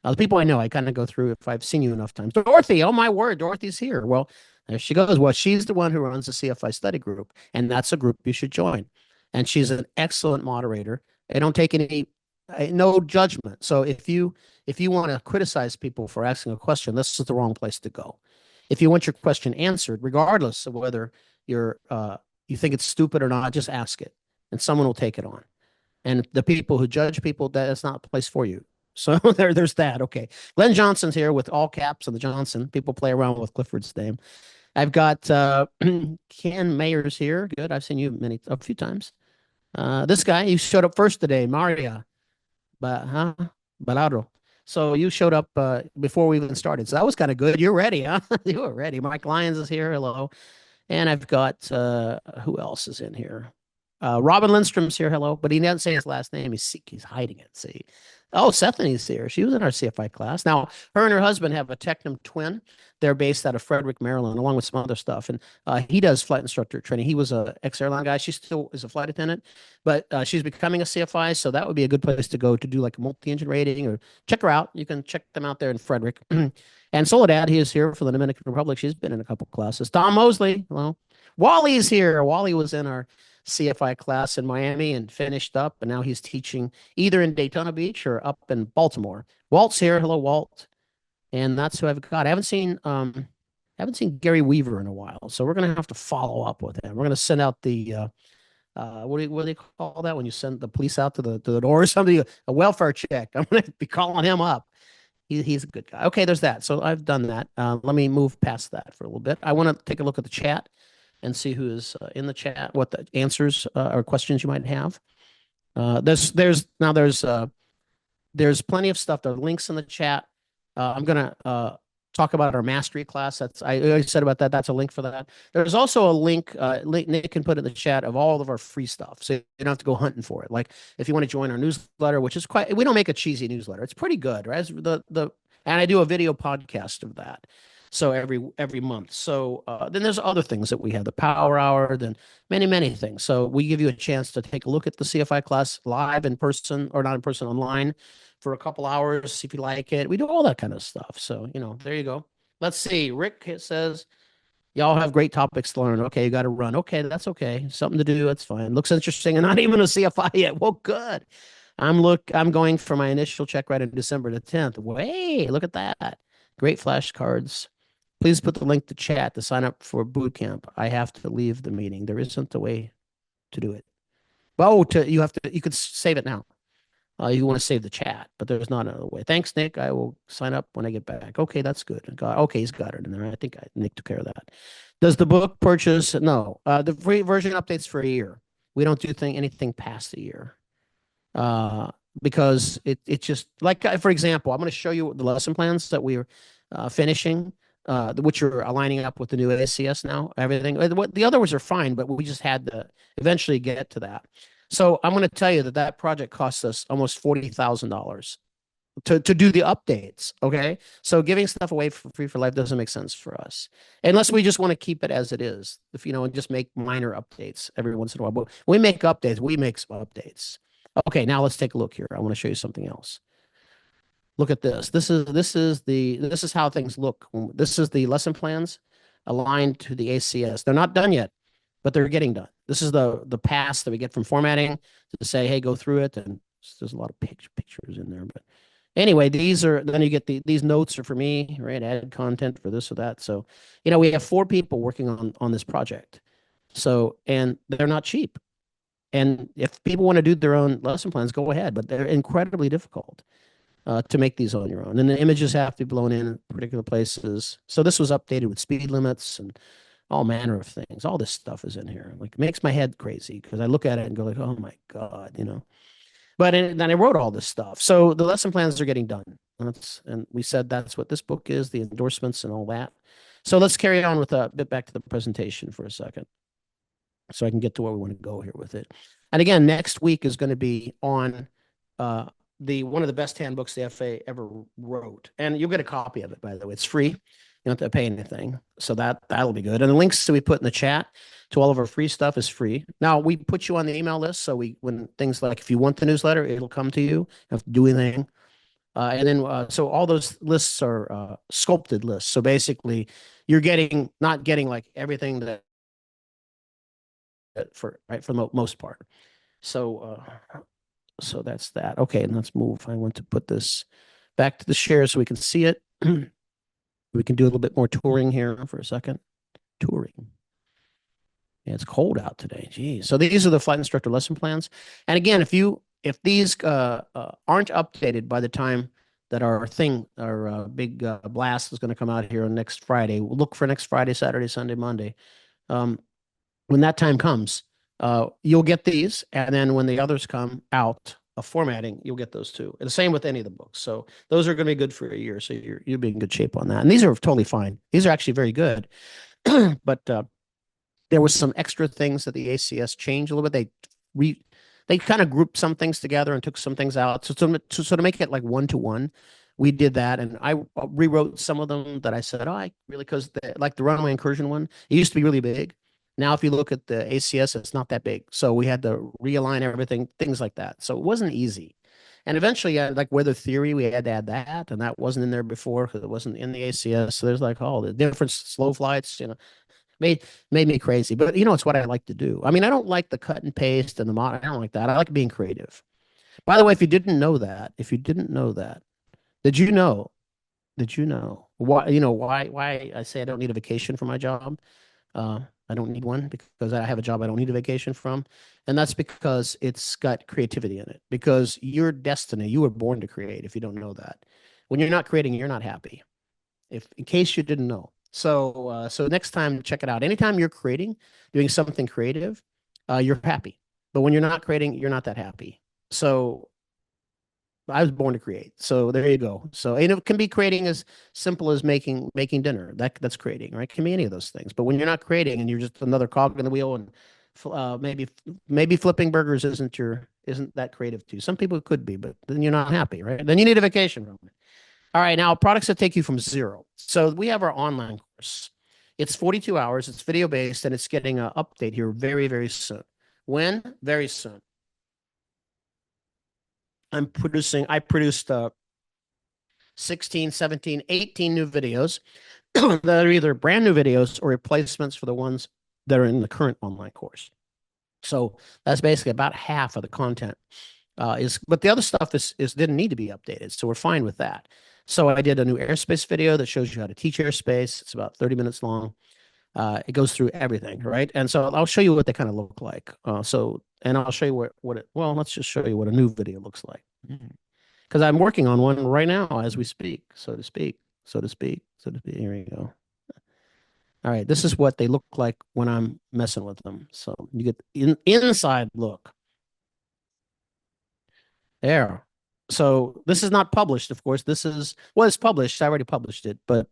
the people I know. I kind of go through if I've seen you enough times. Dorothy, oh my word, Dorothy's here. Well, there she goes. Well, she's the one who runs the CFI study group, and that's a group you should join. And she's an excellent moderator. I don't take no judgment. So if you want to criticize people for asking a question, this is the wrong place to go. If you want your question answered, regardless of whether you think it's stupid or not, just ask it, and someone will take it on. And the people who judge people, that's not a place for you. So there's that. Okay. Glenn Johnson's here with all caps on the Johnson. People play around with Clifford's name. I've got Ken Mayer's here. Good. I've seen you a few times. This guy, you showed up first today, Maria Balado. So you showed up before we even started. So that was kind of good. You're ready, huh? You were ready. Mike Lyons is here. Hello. And I've got, who else is in here? Robin Lindstrom's here. Hello. But he doesn't say his last name. He's hiding it. See. Oh, Sethany's here. She was in our CFI class. Now, her and her husband have a Technum twin. They're based out of Frederick, Maryland, along with some other stuff. And he does flight instructor training. He was a ex-airline guy. She still is a flight attendant, but she's becoming a CFI. So that would be a good place to go to do like a multi-engine rating or check her out. You can check them out there in Frederick. And Soledad, he is here for the Dominican Republic. She's been in a couple classes. Tom Mosley, hello. Wally's here. Wally was in our CFI class in Miami and finished up, and now he's teaching either in Daytona Beach or up in Baltimore. Walt's here. Hello, Walt. And that's who I've got. I haven't seen Gary Weaver in a while, so we're gonna have to follow up with him. We're gonna send out the what do they call that when you send the police out to the door or something? A welfare check. I'm gonna be calling him up. He's a good guy. Okay, there's that. So I've done that. Let me move past that for a little bit. I want to take a look at the chat and see who is in the chat, what the answers or questions you might have. There's plenty of stuff. There are links in the chat. I'm gonna talk about our mastery class. I already said about that. That's a link for that. There's also a link Nick can put in the chat of all of our free stuff, so you don't have to go hunting for it. Like if you want to join our newsletter, which is quite, we don't make a cheesy newsletter. It's pretty good, right? And I do a video podcast of that. So every month. So then there's other things that we have, the Power Hour, then many things. So we give you a chance to take a look at the CFI class live in person, or not in person, online for a couple hours if you like it. We do all that kind of stuff. So, there you go. Let's see. Rick Says, y'all have great topics to learn. Okay, you got to run. Okay, that's okay. Something to do. That's fine. Looks interesting, and not even a CFI yet. Well, good. I'm going for my initial check right in December the 10th. Wait, look at that. Great flashcards. Please put the link to chat to sign up for boot camp. I have to leave the meeting. There isn't a way to do it. Oh, you could save it now. You want to save the chat, but there's not another way. Thanks, Nick. I will sign up when I get back. Okay, that's good. Okay, he's got it in there. I think Nick took care of that. Does the book purchase? No. The free version updates for a year. We don't do anything past a year. Because it just, like, for example, I'm going to show you the lesson plans that we're finishing, which are aligning up with the new ACS now. Everything. The other ones are fine, but we just had to eventually get to that. So I'm going to tell you that project cost us almost $40,000 to do the updates. Okay, so giving stuff away for free for life doesn't make sense for us, unless we just want to keep it as it is. If and just make minor updates every once in a while. But we make updates. We make some updates. Okay, now let's take a look here. I want to show you something else. Look at this. This is how things look. This is the lesson plans aligned to the ACS. They're not done yet, but they're getting done. This is the pass that we get from formatting to say, hey, go through it. And there's a lot of pictures in there. But anyway, then you get these notes are for me, right? Add content for this or that. So, we have 4 people working on this project. So, and they're not cheap. And if people want to do their own lesson plans, go ahead, but they're incredibly difficult to make these on your own. And the images have to be blown in particular places. So this was updated with speed limits and all manner of things. All this stuff is in here. Like, it makes my head crazy because I look at it and go like, oh my God, But then I wrote all this stuff. So the lesson plans are getting done. And we said that's what this book is, the endorsements and all that. So let's carry on with a bit back to the presentation for a second, so I can get to where we want to go here with it. And again, next week is going to be on one of the best handbooks the FAA ever wrote. And you'll get a copy of it, by the way. It's free. You don't have to pay anything. So that'll be good. And the links that we put in the chat to all of our free stuff is free. Now, we put you on the email list. So when things like, if you want the newsletter, it'll come to you. You don't have to do anything. And then, so all those lists are sculpted lists. So basically, you're not getting like everything that for the most part. So so that's that. Okay, and let's move. I want to put this back to the share so we can see it. We can do a little bit more touring here for a second. Touring. Yeah, it's cold out today. Geez. So these are the flight instructor lesson plans. And again, if these aren't updated by the time that our big blast is going to come out here on next Friday, we'll look for next Friday, Saturday, Sunday, Monday. When that time comes, you'll get these, and then when the others come out of formatting, you'll get those too. And the same with any of the books. So those are going to be good for a year. So you'll be in good shape on that. And these are totally fine. These are actually very good. But there was some extra things that the ACS changed a little bit. They kind of grouped some things together and took some things out. So to make it like 1-to-1, we did that, and I rewrote some of them that I said, I really, because like the runway incursion one, it used to be really big. Now, if you look at the ACS, it's not that big. So we had to realign everything, things like that. So it wasn't easy. And eventually, like weather theory, we had to add that, and that wasn't in there before because it wasn't in the ACS. So there's like the different slow flights, made me crazy. But it's what I like to do. I mean, I don't like the cut and paste and the mod. I don't like that. I like being creative. By the way, if you didn't know that, did you know? Why I say I don't need a vacation for my job? I don't need one because I have a job I don't need a vacation from. And that's because it's got creativity in it. Because your destiny, you were born to create, if you don't know that. When you're not creating, you're not happy. In case you didn't know. So next time, check it out. Anytime you're creating, doing something creative, you're happy. But when you're not creating, you're not that happy. So I was born to create. So there you go. So and it can be creating as simple as making dinner. That's creating, right? It can be any of those things. But when you're not creating and you're just another cog in the wheel, and maybe flipping burgers isn't that creative too. Some people could be, but then you're not happy, right? Then you need a vacation from it. All right, now products that take you from zero. So we have our online course. It's 42 hours. It's video based, and it's getting an update here very, very soon. When? Very soon. I produced 16, 17, 18 new videos that are either brand new videos or replacements for the ones that are in the current online course. So that's basically about half of the content. But the other stuff is didn't need to be updated, so we're fine with that. So I did a new airspace video that shows you how to teach airspace. It's about 30 minutes long. It goes through everything, right? And so I'll show you what they kind of look like. And I'll show you well, let's just show you what a new video looks like. Because I'm working on one right now as we speak, so to speak, so to speak, so to speak. Here we go. All right, this is what they look like when I'm messing with them. So you get inside look. There. So this is not published, of course. It's published. I already published it, but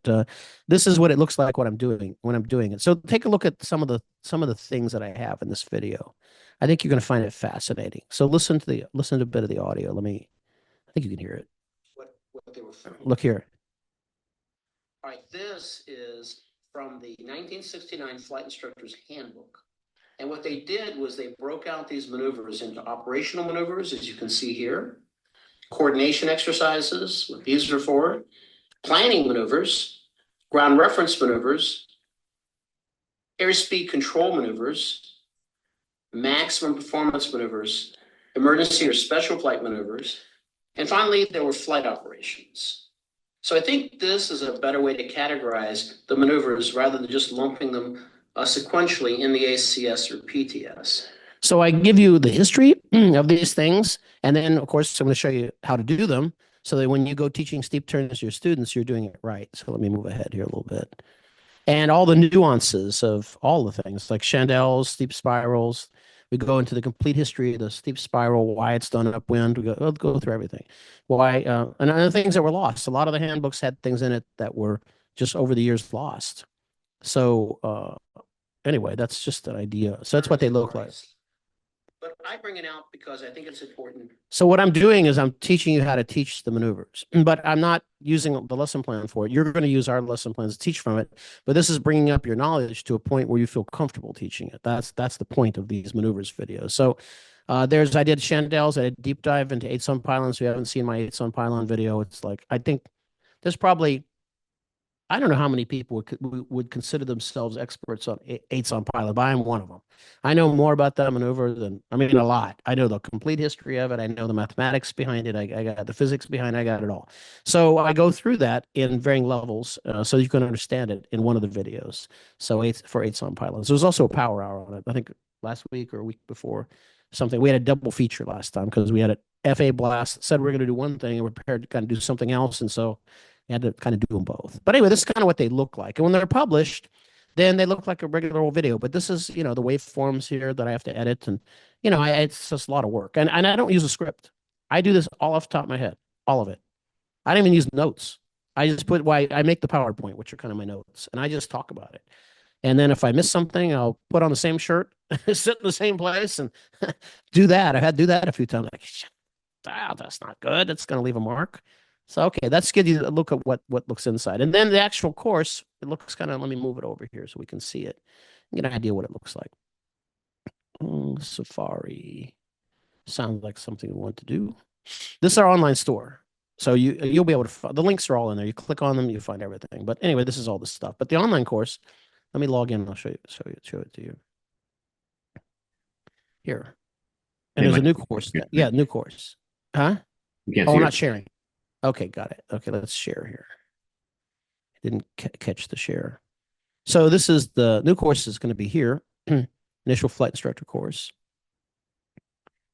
this is what it looks like when I'm doing it. So take a look at some of the things that I have in this video. I think you're going to find it fascinating. So listen to a bit of the audio. I think you can hear it. What they were Look here. All right, this is from the 1969 Flight Instructor's Handbook. And what they did was they broke out these maneuvers into operational maneuvers, as you can see here, coordination exercises, what these are for, planning maneuvers, ground reference maneuvers, airspeed control maneuvers, maximum performance maneuvers, emergency or special flight maneuvers, and finally, there were flight operations. So I think this is a better way to categorize the maneuvers rather than just lumping them sequentially in the ACS or PTS. So I give you the history of these things, and then, of course, I'm going to show you how to do them so that when you go teaching steep turns to your students, you're doing it right. So let me move ahead here a little bit. And all the nuances of all the things like chandelles, steep spirals. We go into the complete history of the steep spiral, why it's done upwind. We'll go through everything. Why, and other things that were lost. A lot of the handbooks had things in it that were just over the years lost. So anyway, that's just an idea. So that's what they look like. But I bring it out because I think it's important. So what I'm doing is I'm teaching you how to teach the maneuvers, but I'm not using the lesson plan for it. You're going to use our lesson plans to teach from it, but this is bringing up your knowledge to a point where you feel comfortable teaching it. That's the point of these maneuvers videos. So I did chandelles. I did deep dive into 8-sun pylons. If you haven't seen my 8-sun pylon video, it's like, I think there's probably, I don't know how many people would consider themselves experts on 8-sun pylon, but I'm one of them. I know more about that maneuver than, I mean, a lot. I know the complete history of it. I know the mathematics behind it. I got the physics behind it. I got it all. So I go through that in varying levels so you can understand it in one of the videos. So 8-sun pylons. There's also a power hour on it. I think last week or a week before something. We had a double feature last time because we had an FA blast, said we're going to do one thing and we're prepared to kind of do something else. And so you had to kind of do them both. But anyway, this is kind of what they look like. And when they're published, then they look like a regular old video. But this is, the waveforms here that I have to edit. And, it's just a lot of work. And I don't use a script. I do this all off the top of my head, all of it. I don't even use notes. I just I make the PowerPoint, which are kind of my notes, and I just talk about it. And then if I miss something, I'll put on the same shirt, sit in the same place, and do that. I had to do that a few times. Like, that's not good. That's going to leave a mark. So, okay, that's give you a look at what looks inside. And then the actual course, it looks kind of, let me move it over here so we can see it. Get an idea what it looks like. Safari. Sounds like something we want to do. This is our online store. So you'll be able to, the links are all in there. You click on them, you find everything. But anyway, this is all the stuff. But the online course, let me log in and I'll show it to you. Here. And there's a new course. Yeah, new course. Huh? Oh, I'm not sharing. Okay, got it. Okay, let's share here. I didn't catch the share. So this is the new course is going to be here, initial flight instructor course.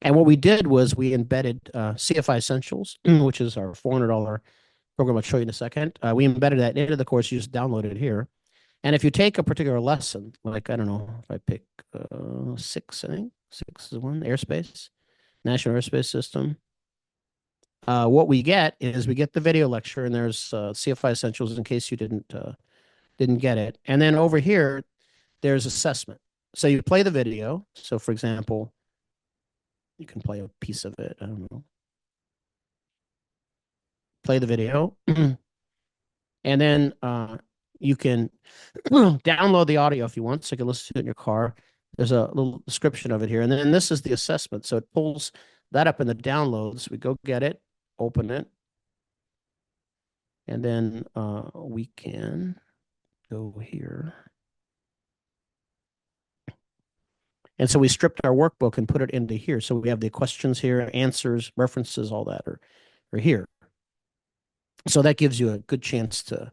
And what we did was we embedded CFI Essentials, which is our $400 program I'll show you in a second. We embedded that into the course. You just download it here. And if you take a particular lesson, like, I don't know, if I pick 6, I think. 6 is one, airspace, National Airspace System. What we get is we get the video lecture, and there's CFI Essentials in case you didn't get it. And then over here, there's assessment. So you play the video. So for example, you can play a piece of it. I don't know. Play the video, and then you can download the audio if you want, so you can listen to it in your car. There's a little description of it here, and then this is the assessment. So it pulls that up in the downloads. We go get it, open it, and then we can go here. And so we stripped our workbook and put it into here. So we have the questions here, answers, references, all that are here. So that gives you a good chance to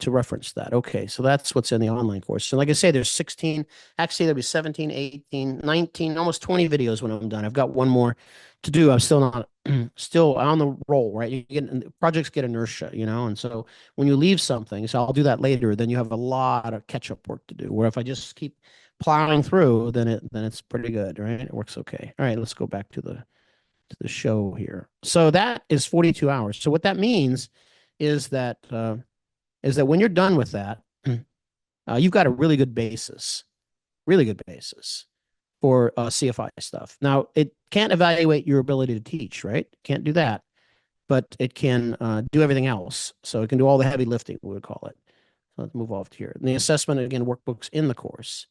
reference that. Okay, so that's what's in the online course. So like I say, there's 16, actually there'll be 17, 18, 19, almost 20 videos when I'm done. I've got one more to do. I'm still not, still on the roll, right? You get, projects get inertia, you know? And so when you leave something, so I'll do that later, then you have a lot of catch-up work to do, where if I just keep plowing through, then it's pretty good, right? It works okay. All right, let's go back to the show here. So that is 42 hours. So what that means is that when you're done with that, you've got a really good basis for CFI stuff. Now, it can't evaluate your ability to teach, right? Can't do that, but it can do everything else. So it can do all the heavy lifting, we would call it. So let's move off to here. And the assessment, again, workbooks in the course.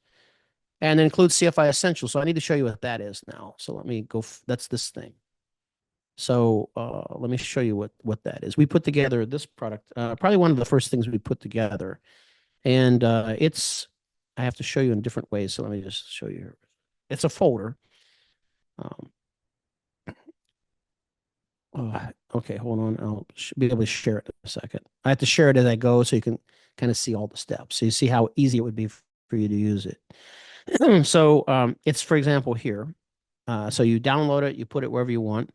And it includes CFI Essentials. So I need to show you what that is now. So let me go, that's this thing. So let me show you what that is. We put together this product, probably one of the first things we put together. And I have to show you in different ways. So let me just show you here. It's a folder. Okay, hold on. I'll be able to share it in a second. I have to share it as I go so you can kind of see all the steps. So you see how easy it would be for you to use it. So it's, for example, here. So you download it, you put it wherever you want.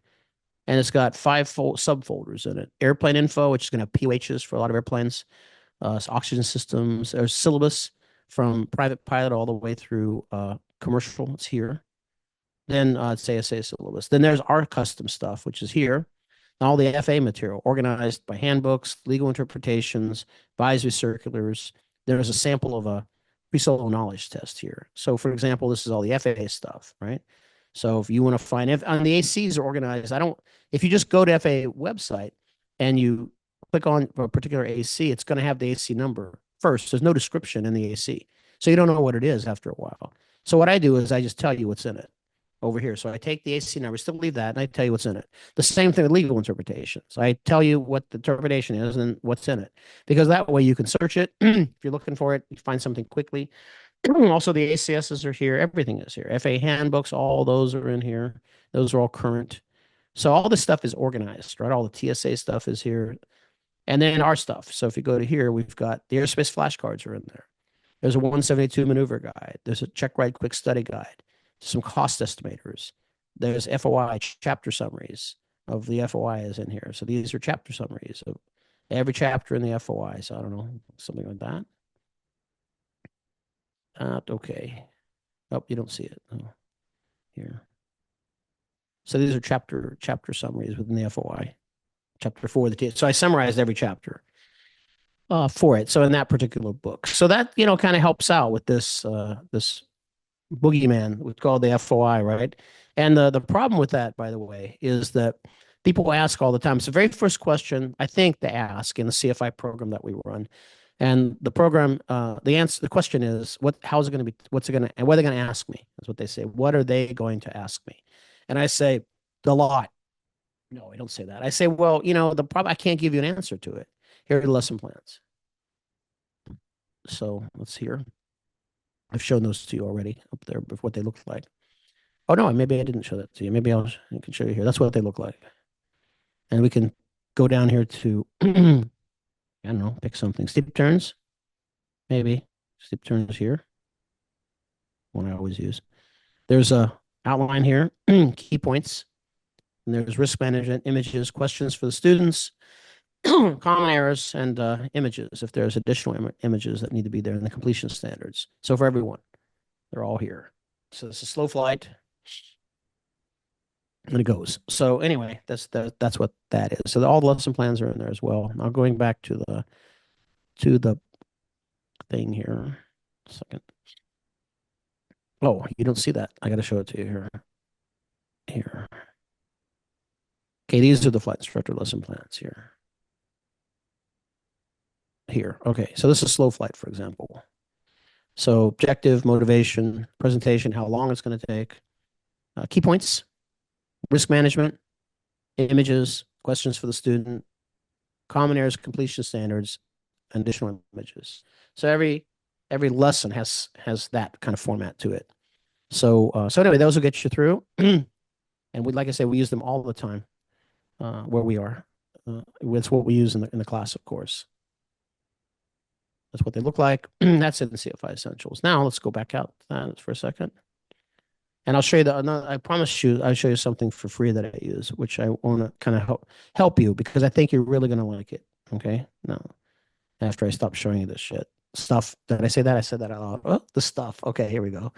And it's got 5 subfolders in it. Airplane info, which is going to have POHs for a lot of airplanes. Oxygen systems. There's syllabus from private pilot all the way through commercial. It's here. Then it's ASA syllabus. Then there's our custom stuff, which is here. All the FA material organized by handbooks, legal interpretations, advisory circulars. There's a sample of a pre-solo knowledge test here. So, for example, this is all the FAA stuff, right? So if you want to find, if on the ACs are organized, if you just go to FAA website and you click on a particular AC, it's going to have the AC number first. There's no description in the AC. So you don't know what it is after a while. So what I do is I just tell you what's in it over here. So I take the AC number, still leave that, and I tell you what's in it. The same thing with legal interpretations. I tell you what the interpretation is and what's in it, because that way you can search it. If you're looking for it, you find something quickly. Also, the ACSs are here. Everything is here. FA handbooks, all those are in here. Those are all current. So all this stuff is organized, right? All the TSA stuff is here. And then our stuff. So if you go to here, we've got the airspace flashcards are in there. There's a 172 maneuver guide. There's a check ride quick study guide. Some cost estimators. There's FOI chapter summaries of the FOI is in here. So these are chapter summaries of every chapter in the FOI. So I don't know, something like that. Okay. Oh, you don't see it. Oh, here. So these are chapter summaries within the FOI. Chapter 4 of the so I summarized every chapter for it. So in that particular book. So that, kind of helps out with this this boogeyman, we call the FOI, right? And the problem with that, by the way, is that people ask all the time. It's the very first question I think they ask in the CFI program that we run. And the program, the question is, how's it going to be, what's it going to, and what are they going to ask me? That's what they say. What are they going to ask me? And I say, a lot. No, I don't say that. I say, well, the problem, I can't give you an answer to it. Here are the lesson plans. So let's hear. I've shown those to you already up there of what they look like. Oh, no, maybe I didn't show that to you. Maybe I can show you here. That's what they look like. And we can go down here to, I don't know, pick something. Steep turns, maybe. Steep turns here. One I always use. There's a outline here, key points. And there's risk management, images, questions for the students, common errors, and images, if there's additional images that need to be there in the completion standards. So for everyone, they're all here. So it's a slow flight. and it goes. So anyway, that's what that is. So all the lesson plans are in there as well. Now going back to the thing here. Second. Oh, you don't see that. I got to show it to you here. Here. Okay, these are the flight instructor lesson plans here. Here. Okay, so this is slow flight, for example. So objective, motivation, presentation, how long it's going to take, key points, risk management, images, questions for the student, common errors, completion standards, and additional images. So every lesson has that kind of format to it. So anyway, those will get you through. And we, like I say, we use them all the time where we are. It's what we use in the class, of course. That's what they look like. That's in the CFI Essentials. Now let's go back out for a second. And I'll show you I promise you, I'll show you something for free that I use, which I want to kind of help you because I think you're really going to like it. Okay. No, after I stop showing you this shit stuff. Did I say that? I said that out loud. Oh, the stuff. Okay. Here we go.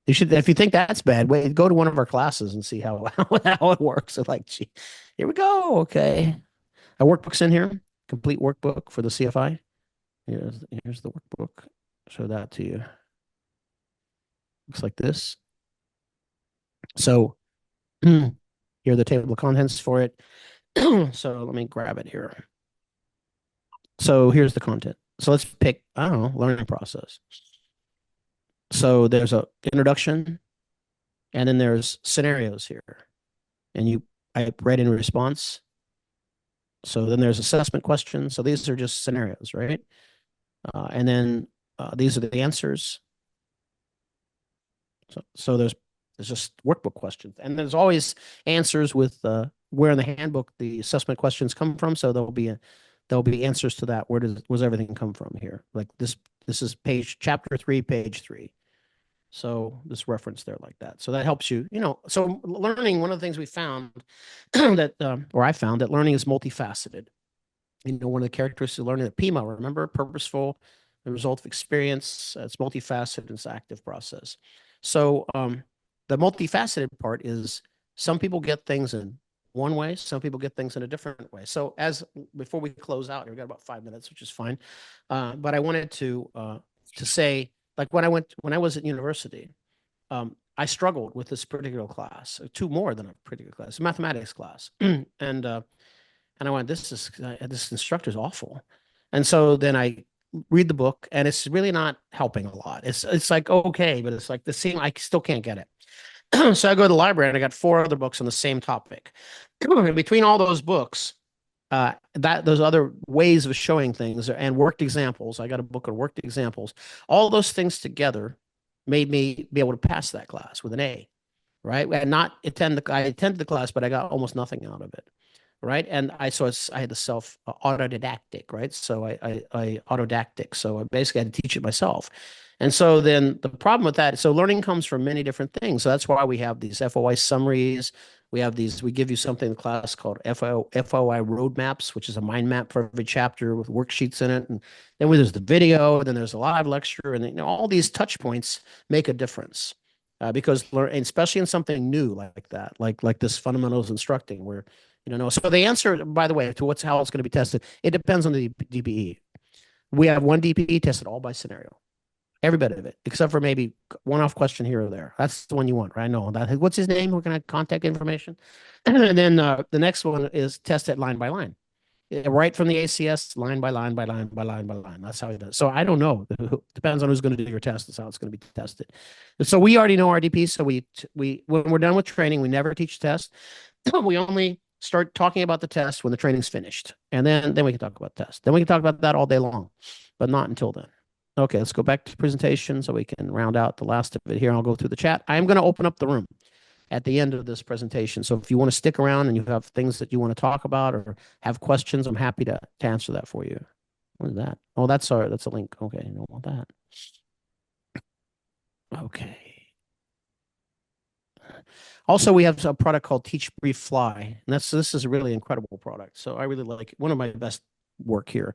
You should, if you think that's bad, wait, go to one of our classes and see how it works. So like, gee, here we go. Okay. A workbook's in here, complete workbook for the CFI. Here's the workbook. Show that to you. Looks like this. So here are the table of contents for it. So let me grab it here. So here's the content. So let's pick, I don't know, learning process. So there's a introduction, and then there's scenarios here. And I read in response. So then there's assessment questions. So these are just scenarios, right? And then these are the answers. So there's just workbook questions, and there's always answers with where in the handbook the assessment questions come from. So there'll be answers to that. Where's everything come from here? Like this is chapter 3, page 3. So this reference there like that. So that helps you, so learning, one of the things we found that, or I found that learning is multifaceted. One of the characteristics of learning, the PIMA, remember, purposeful, the result of experience, it's multifaceted, it's an active process. So the multifaceted part is some people get things in one way, some people get things in a different way. So before we close out, we've got about 5 minutes, which is fine. But I wanted to say, like when I was at university, I struggled with this particular class, two more than a particular class, a mathematics class, and I went, this instructor's awful. And so then I read the book, and it's really not helping a lot. It's like okay, but it's like I still can't get it. So I go to the library, and I got 4 other books on the same topic. And between all those books, those other ways of showing things and worked examples, I got a book of worked examples. All those things together made me be able to pass that class with an A, right? And I attended the class, but I got almost nothing out of it, right? And I had the self autodidactic, right? So I autodactic. So I basically had to teach it myself. And so then the problem with that, so learning comes from many different things. So that's why we have these FOI summaries. We give you something in class called FOI roadmaps, which is a mind map for every chapter with worksheets in it. And then there's the video, and then there's a live lecture, and all these touch points make a difference. Because especially in something new like that, like this fundamentals instructing, where so the answer, by the way, to how it's going to be tested, it depends on the DPE. We have one DPE tested all by scenario, every bit of it, except for maybe one-off question here or there. That's the one you want, right? I know that. What's his name? We're going to contact information, and then the next one is tested line by line, right from the ACS, line by line by line by line by line. That's how he does. So I don't know. Depends on who's going to do your test. That's how it's going to be tested. So we already know our DP. So we when we're done with training, we never teach test. We only start talking about the test when the training's finished, and then we can talk about test. Then we can talk about that all day long, but not until then. Okay, let's go back to presentation so we can round out the last of it here. I'll go through the chat. I'm going to open up the room at the end of this presentation. So if you want to stick around and you have things that you want to talk about or have questions, I'm happy to answer that for you. What is that? Oh, that's a link. Okay, I don't want that. Okay. Also, we have a product called Teach Brief Fly, and this is a really incredible product. So I really like it. One of my best work here.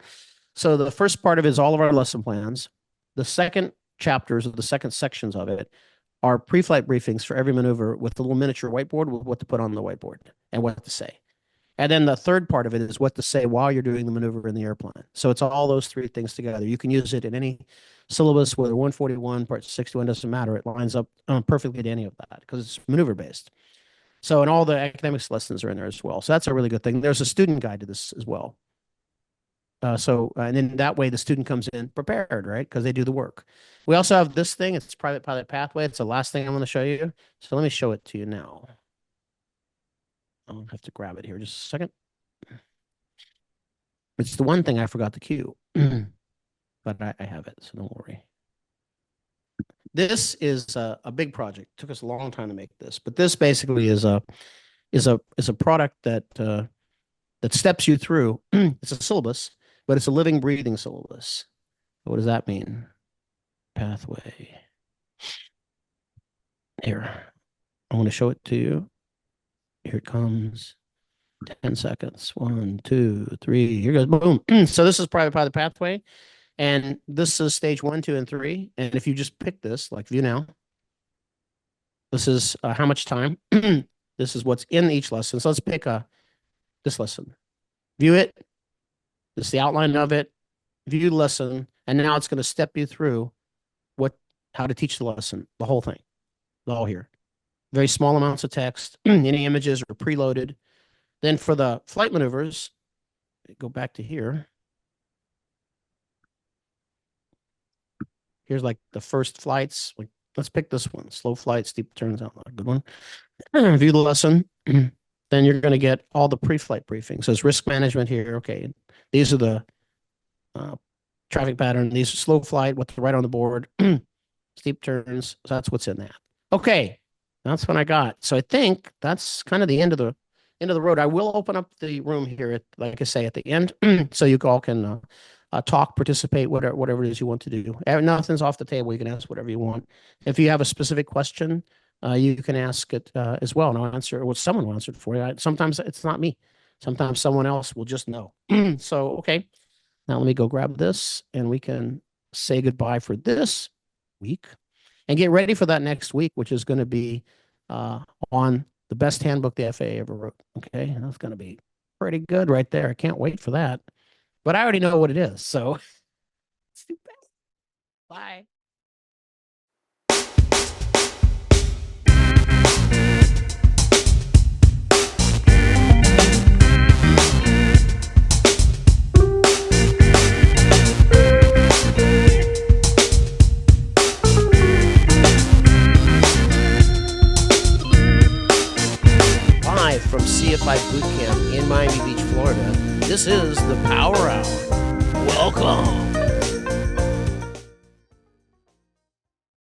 So the first part of it is all of our lesson plans. The second chapters or the second sections of it are pre-flight briefings for every maneuver with a little miniature whiteboard with what to put on the whiteboard and what to say. And then the third part of it is what to say while you're doing the maneuver in the airplane. So it's all those three things together. You can use it in any syllabus, whether 141, part 61, doesn't matter. It lines up perfectly to any of that because it's maneuver based. So, and all the academics lessons are in there as well. So that's a really good thing. There's a student guide to this as well. And then that way the student comes in prepared, right? Because they do the work. We also have this thing. It's private pilot pathway. It's the last thing I'm going to show you. So let me show it to you now. I'll have to grab it here just a second. It's the one thing I forgot to cue, but I have it, so don't worry. This is a big project. It took us a long time to make this, but this basically is a product that that steps you through. It's a syllabus, but it's a living, breathing syllabus. What does that mean? Pathway. Here, I want to show it to you. Here it comes. 10 seconds. 1, 2, 3. Here goes. Boom. So this is private pilot pathway. And this is stage 1, 2, and 3. And if you just pick this, like view now, this is how much time. This is what's in each lesson. So let's pick this lesson. View it. This is the outline of it. View lesson. And now it's going to step you through how to teach the lesson, the whole thing, all here. Very small amounts of text. Any images are preloaded. Then for the flight maneuvers, go back to here. Here's like the first flights. Like, let's pick this one. Slow flight, steep turns out. A good one. View the lesson. Then you're going to get all the pre-flight briefings. So it's risk management here. Okay. These are the traffic pattern. These are slow flight, what to write on the board. Steep turns. So that's what's in that. Okay. That's what I got. So I think that's kind of the end of the road. I will open up the room here, like I say, at the end, so you all can talk, participate, whatever it is you want to do. Nothing's off the table. You can ask whatever you want. If you have a specific question, you can ask it as well, and I'll answer. Well, someone will answer it for you. Sometimes it's not me. Sometimes someone else will just know. So, okay. Now let me go grab this, and we can say goodbye for this week and get ready for that next week, which is going to be on the best handbook the FAA ever wrote. Okay. That's going to be pretty good right there. I can't wait for that. But I already know what it is. So, stupid. Bye. Live from CFI Bootcamp in Miami Beach, Florida, this is the Power Hour.